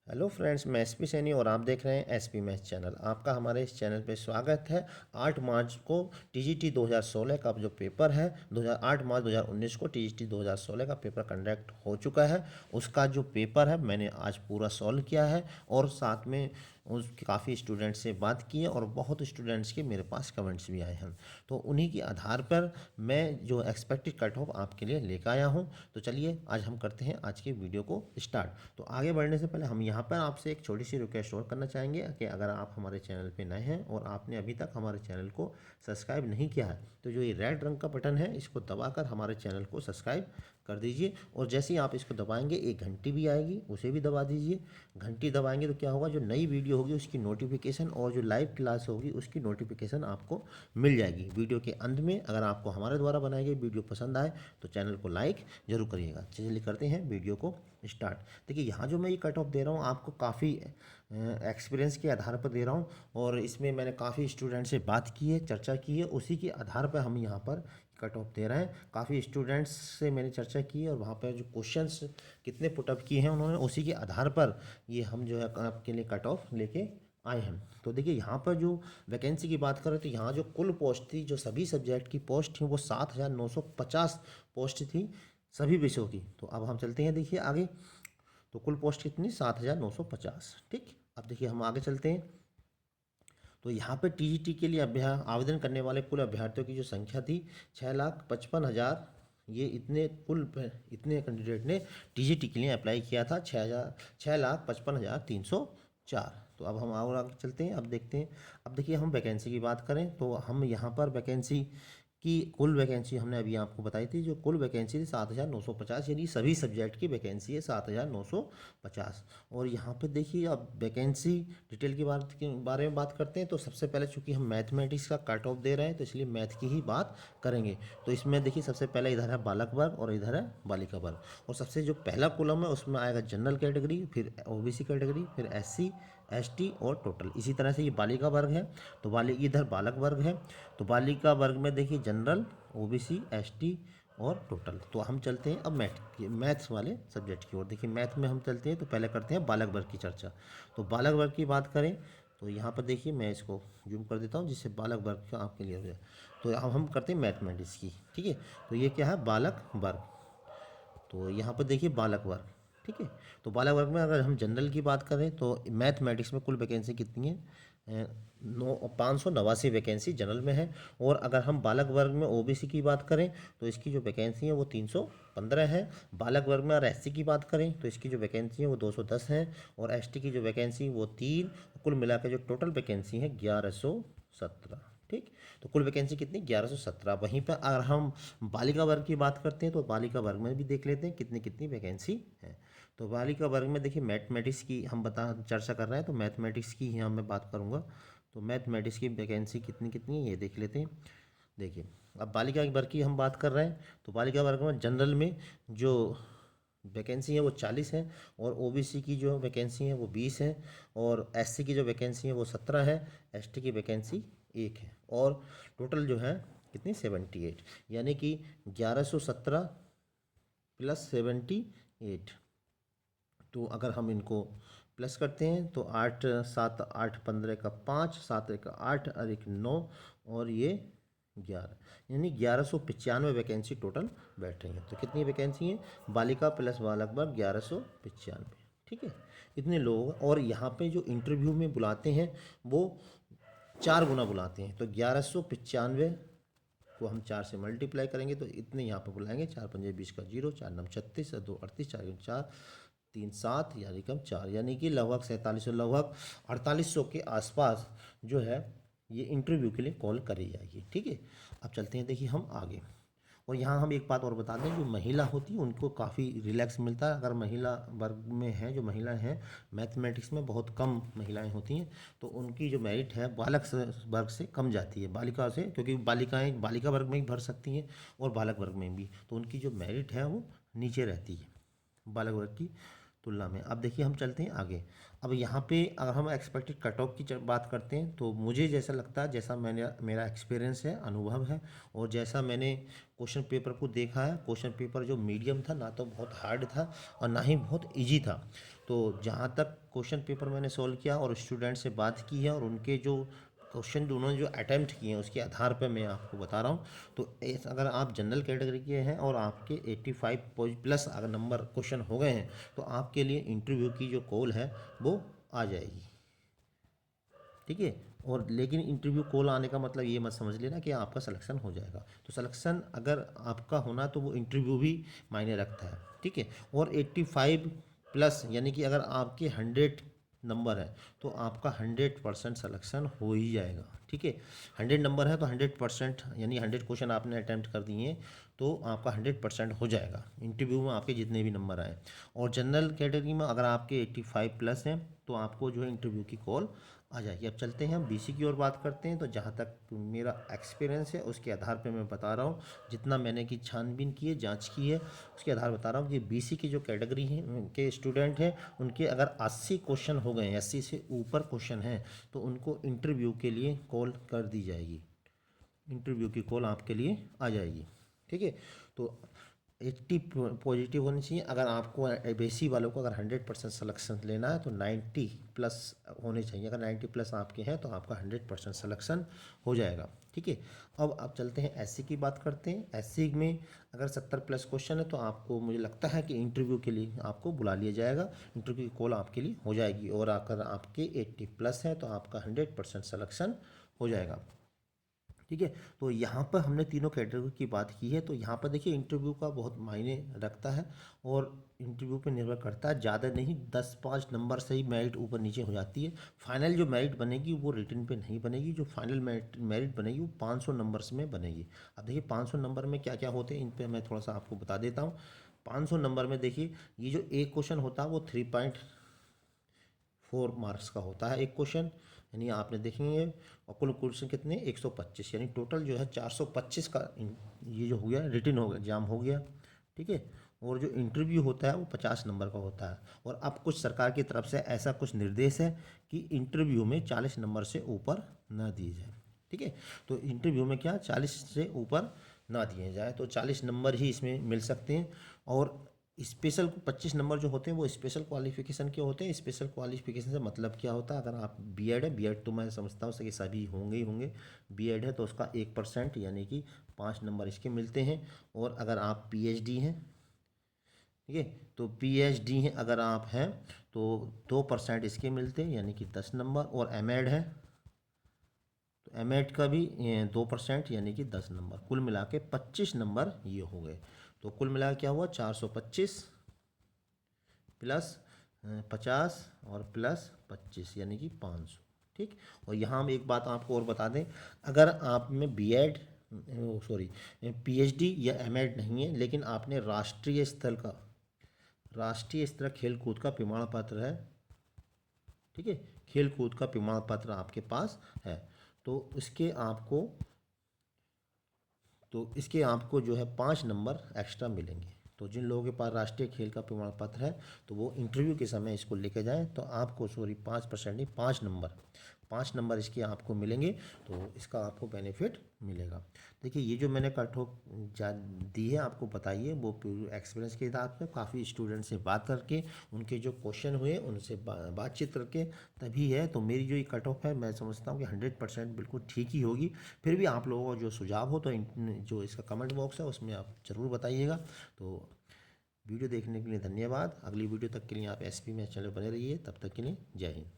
Hello friends, मैं SP Saini और आप देख रहे हैं एसपी मैथ चैनल। आपका हमारे इस चैनल पे स्वागत है। 8 मार्च को टीजीटी 2016 का जो पेपर है 8 मार्च 2019 को टीजीटी 2016 का पेपर कंडक्ट हो चुका है। उसका जो पेपर है मैंने आज पूरा सॉल्व किया है और साथ में उस काफ़ी स्टूडेंट्स से बात की है और बहुत स्टूडेंट्स के मेरे पास कमेंट्स भी आए हैं। तो उन्हीं के आधार पर मैं जो एक्सपेक्टेड कट ऑफ आपके लिए लेकर आया हूँ। तो चलिए आज हम करते हैं आज के वीडियो को स्टार्ट। तो आगे बढ़ने से पहले हम यहाँ पर आपसे एक छोटी सी रिक्वेस्ट और करना चाहेंगे कि अगर आप हमारे चैनल पे नए हैं और आपने अभी तक हमारे चैनल को सब्सक्राइब नहीं किया है तो जो ये रेड रंग का बटन है इसको दबाकर हमारे चैनल को सब्सक्राइब कर दीजिए। और जैसे ही आप इसको दबाएंगे एक घंटी भी आएगी, उसे भी दबा दीजिए। घंटी दबाएंगे तो क्या होगा, जो नई वीडियो होगी उसकी नोटिफिकेशन और जो लाइव क्लास होगी उसकी नोटिफिकेशन आपको मिल जाएगी वीडियो के अंत में। अगर आपको हमारे द्वारा बनाई गई वीडियो पसंद आए तो चैनल को लाइक जरूर करिएगा। चलिए करते हैं वीडियो को स्टार्ट। देखिए यहाँ जो मैं ये कट ऑफ दे रहा हूँ आपको काफ़ी एक्सपीरियंस के आधार पर दे रहा हूँ और इसमें मैंने काफ़ी स्टूडेंट से बात की है, चर्चा की है, उसी के आधार पर हम यहाँ पर कट ऑफ दे रहे हैं। काफ़ी स्टूडेंट्स से मैंने चर्चा की है और वहाँ पर जो क्वेश्चंस कितने पुटअप किए हैं उन्होंने, उसी के आधार पर ये हम जो है आपके लिए कट ऑफ लेके आए हैं। तो देखिए यहाँ पर जो वैकेंसी की बात करें तो यहाँ जो कुल पोस्ट थी, जो सभी सब्जेक्ट की पोस्ट थी वो 7,950 पोस्ट थी सभी विषयों की। तो अब हम चलते हैं देखिए आगे। तो कुल पोस्ट कितनी, 7,950। ठीक, अब देखिए हम आगे चलते हैं। तो यहाँ पे टीजीटी के लिए आवेदन करने वाले कुल अभ्यर्थियों की जो संख्या थी 6,55,000। ये इतने कैंडिडेट ने टीजीटी के लिए अप्लाई किया था, 6,55,304। तो अब हम और आगे चलते हैं। अब देखते हैं, अब देखिए हम वैकेंसी की बात करें तो हम यहाँ पर वैकेंसी की कुल वैकेंसी हमने अभी आपको बताई थी। जो कुल वैकेंसी थी 7,950, यानी सभी सब्जेक्ट की वैकेंसी है 7,950। और यहाँ पे देखिए अब वैकेंसी डिटेल की बात के बारे में बात करते हैं। तो सबसे पहले चूंकि हम मैथमेटिक्स का कट ऑफ दे रहे हैं तो इसलिए मैथ की ही बात करेंगे। तो इसमें देखिए सबसे पहले इधर है बालक वर्ग और इधर है बालिका वर्ग। और सबसे जो पहला कॉलम है उसमें आएगा जनरल कैटेगरी, फिर ओबीसी कैटेगरी, फिर एससी एसटी और टोटल। इसी तरह से ये बालिका वर्ग है तो इधर बालक वर्ग है। तो बालिका वर्ग में देखिए जनरल, ओबीसी, एसटी और टोटल। तो हम चलते हैं अब मैथ्स वाले सब्जेक्ट की ओर। देखिए मैथ में हम चलते हैं तो पहले करते हैं बालक वर्ग की चर्चा। तो बालक वर्ग की बात करें तो यहाँ पर देखिए मैं इसको जूम कर देता हूँ जिससे बालक वर्ग का आपके लिए हो जाए। तो अब हम करते हैं मैथमेटिक्स की। ठीक है, तो ये क्या है, बालक वर्ग। तो यहाँ पर देखिए बालक वर्ग। ठीक है, तो बालक वर्ग में अगर हम जनरल की बात करें तो मैथमेटिक्स में कुल वैकेंसी कितनी है, 589 वैकेंसी जनरल में है। और अगर हम बालक वर्ग में ओबीसी की बात करें तो इसकी जो वैकेंसी है वो 315 है। बालक वर्ग में अगर एससी की बात करें तो इसकी जो वैकेंसी है वो 210 है। और एसटी की जो वैकेंसी वो 3। कुल मिलाकर जो टोटल वैकेंसी है 1117। ठीक, तो कुल वैकेंसी कितनी, 1117। वहीं पर अगर हम बालिका वर्ग की बात करते हैं तो बालिका वर्ग में भी देख लेते हैं कितनी कितनी वैकेंसी है। तो बालिका वर्ग में देखिए मैथमेटिक्स की हम चर्चा कर रहे हैं तो मैथमेटिक्स की यहाँ मैं बात करूँगा। तो मैथमेटिक्स की वैकेंसी कितनी कितनी है ये देख लेते हैं। देखिए अब बालिका वर्ग की हम बात कर रहे हैं तो बालिका वर्ग में जनरल में जो वैकेंसी है वो 40 है। और ओबीसी की जो वैकेंसी है वो 20 है। और एससी की जो वैकेंसी है वो 17 है। एसटी की वैकेंसी 1 है। और टोटल जो है कितनी, 78। यानी कि 1117 प्लस 78। तो अगर हम इनको प्लस करते हैं तो 8 7 8 15 का 5, 7 एक 8 और एक 9 और ये 11, यानी 1195 वैकेंसी टोटल बैठ रही है। तो कितनी वैकेंसी है, बालिका प्लस बालक वर्ग 1195। ठीक है, इतने लोग। और यहाँ पे जो इंटरव्यू में बुलाते हैं वो 4 गुना बुलाते हैं। तो 1195 को हम 4 से मल्टीप्लाई करेंगे तो इतने यहाँ पर बुलाएंगे। 4 पंजे 20 का 0, 4 नम 36, 2 38, 4 4 3 7, यानी कम 4, यानी कि लगभग 4700, लगभग 4800 के आसपास जो है ये इंटरव्यू के लिए कॉल करी जाएगी। ठीक है, अब चलते हैं देखिए हम आगे। और यहाँ हम एक बात और बता दें, जो महिला होती है उनको काफ़ी रिलैक्स मिलता है। अगर महिला वर्ग में है, जो महिलाएं हैं मैथमेटिक्स में बहुत कम महिलाएं होती हैं तो उनकी जो मेरिट है वर्ग से कम जाती है बालिका से, क्योंकि बालिकाएं बालिका वर्ग में ही भर सकती हैं और बालक वर्ग में भी। तो उनकी जो मेरिट है वो नीचे रहती है बालक वर्ग की तुलना में। अब देखिए हम चलते हैं आगे। अब यहाँ पे अगर हम एक्सपेक्टेड कट ऑफ की बात करते हैं तो मुझे जैसा लगता है, जैसा मेरा एक्सपीरियंस है, अनुभव है, और जैसा मैंने क्वेश्चन पेपर को देखा है, क्वेश्चन पेपर जो मीडियम था, ना तो बहुत हार्ड था और ना ही बहुत इजी था। तो जहाँ तक क्वेश्चन पेपर मैंने सॉल्व किया और स्टूडेंट से बात की है और उनके जो क्वेश्चन उन्होंने जो अटैम्प्ट किए हैं उसके आधार पर मैं आपको बता रहा हूँ। तो अगर आप जनरल कैटेगरी के हैं और आपके 85 प्लस अगर नंबर क्वेश्चन हो गए हैं तो आपके लिए इंटरव्यू की जो कॉल है वो आ जाएगी। ठीक है। और लेकिन इंटरव्यू कॉल आने का मतलब ये मत समझ लेना कि आपका सिलेक्शन हो जाएगा। तो सिलेक्शन अगर आपका होना तो वो इंटरव्यू भी मायने रखता है। ठीक है। और 85 प्लस यानी कि अगर आपके 100 नंबर है तो आपका 100% सिलेक्शन हो ही जाएगा। ठीक है। 100 नंबर है तो 100% यानी 100 क्वेश्चन आपने अटैम्प्ट कर दिए तो आपका 100% हो जाएगा इंटरव्यू में आपके जितने भी नंबर आए। और जनरल कैटेगरी में अगर आपके 85 प्लस हैं तो आपको जो है इंटरव्यू की कॉल आ जाएगी। अब चलते हैं हम बीसी की ओर बात करते हैं। तो जहाँ तक मेरा एक्सपीरियंस है उसके आधार पे मैं बता रहा हूँ, जितना मैंने की छानबीन की है, जांच की है, उसके आधार बता रहा हूँ कि बीसी की जो कैटेगरी है के स्टूडेंट हैं उनके अगर 80 क्वेश्चन हो गए, 80 से ऊपर क्वेश्चन हैं तो उनको इंटरव्यू के लिए कॉल कर दी जाएगी। इंटरव्यू की कॉल आपके लिए आ जाएगी। ठीक है। तो 80 पॉजिटिव होनी चाहिए। अगर आपको बेसी वालों को अगर 100% सिलेक्शन लेना है तो 90 प्लस होने चाहिए। अगर 90 प्लस आपके हैं तो आपका 100% सिलेक्शन हो जाएगा। ठीक है। अब चलते हैं एससी की बात करते हैं। एससी में अगर 70 प्लस क्वेश्चन है तो आपको मुझे लगता है कि इंटरव्यू के लिए आपको बुला लिया जाएगा, इंटरव्यू की कॉल आपके लिए हो जाएगी। और अगर आपके 80 प्लस है तो आपका 100% सिलेक्शन हो जाएगा। ठीक है। तो यहाँ पर हमने तीनों कैटेगरी की बात की है। तो यहाँ पर देखिए इंटरव्यू का बहुत मायने रखता है और इंटरव्यू पे निर्भर करता है। ज़्यादा नहीं, 10-5 नंबर से ही मेरिट ऊपर नीचे हो जाती है। फाइनल जो मेरिट बनेगी वो रिटन पे नहीं बनेगी। जो फाइनल मेरिट बनेगी वो 500 नंबर्स में बनेगी। अब देखिए 500 नंबर में क्या क्या होते हैं इन पर मैं थोड़ा सा आपको बता देता हूँ। 500 नंबर में देखिए ये जो एक क्वेश्चन होता है वो 3.4 मार्क्स का होता है एक क्वेश्चन, यानी आपने देखेंगे। और कुल क्वेश्चन कितने 125, यानी टोटल जो है 425 का ये जो हो गया रिटन हो गया, एग्जाम हो गया। ठीक है। और जो इंटरव्यू होता है वो 50 नंबर का होता है। और अब कुछ सरकार की तरफ से ऐसा कुछ निर्देश है कि इंटरव्यू में 40 नंबर से ऊपर ना दिए जाए। ठीक है। तो इंटरव्यू में क्या 40 से ऊपर ना दिए जाए, तो 40 नंबर ही इसमें मिल सकते हैं। और स्पेशल 25 नंबर जो होते हैं वो स्पेशल क्वालिफिकेशन के होते हैं। स्पेशल क्वालिफिकेशन से मतलब क्या होता है, अगर आप बीएड है, बीएड तो मैं समझता हूँ कि सभी होंगे ही होंगे। बीएड है तो उसका 1% यानी कि 5 नंबर इसके मिलते हैं। और अगर आप पीएचडी हैं, ठीक है, तो पीएचडी हैं अगर आप हैं तो 2% इसके मिलते हैं यानी कि 10 नंबर। और एमएड है तो एमएड का भी 2% यानी कि 10 नंबर। कुल मिला के 25 नंबर ये हो गए। तो कुल मिला के क्या हुआ 425 प्लस 50 और प्लस 25 यानी कि 500। ठीक। और यहाँ हम एक बात आपको और बता दें, अगर आप में बीएड सॉरी पीएचडी या एमएड नहीं है लेकिन आपने राष्ट्रीय स्तर खेल कूद का प्रमाण पत्र है, ठीक है, खेल कूद का प्रमाण पत्र आपके पास है तो इसके आपको जो है 5 नंबर एक्स्ट्रा मिलेंगे। तो जिन लोगों के पास राष्ट्रीय खेल का प्रमाण पत्र है तो वो इंटरव्यू के समय इसको लेके जाएं तो आपको 5% नहीं 5 नंबर इसके आपको मिलेंगे। तो इसका आपको बेनिफिट मिलेगा। देखिए ये जो मैंने कट ऑफ दी है आपको बताइए वो एक्सपीरियंस के हिसाब से काफ़ी स्टूडेंट से बात करके उनके जो क्वेश्चन हुए उनसे बातचीत करके तभी है। तो मेरी जो ये कट ऑफ है मैं समझता हूँ कि 100% बिल्कुल ठीक ही होगी। फिर भी आप लोगों का जो सुझाव हो तो जो इसका कमेंट बॉक्स है उसमें आप ज़रूर बताइएगा। तो वीडियो देखने के लिए धन्यवाद। अगली वीडियो तक के लिए आप एसपी में चैनल बने रहिए। तब तक के लिए जय हिंद।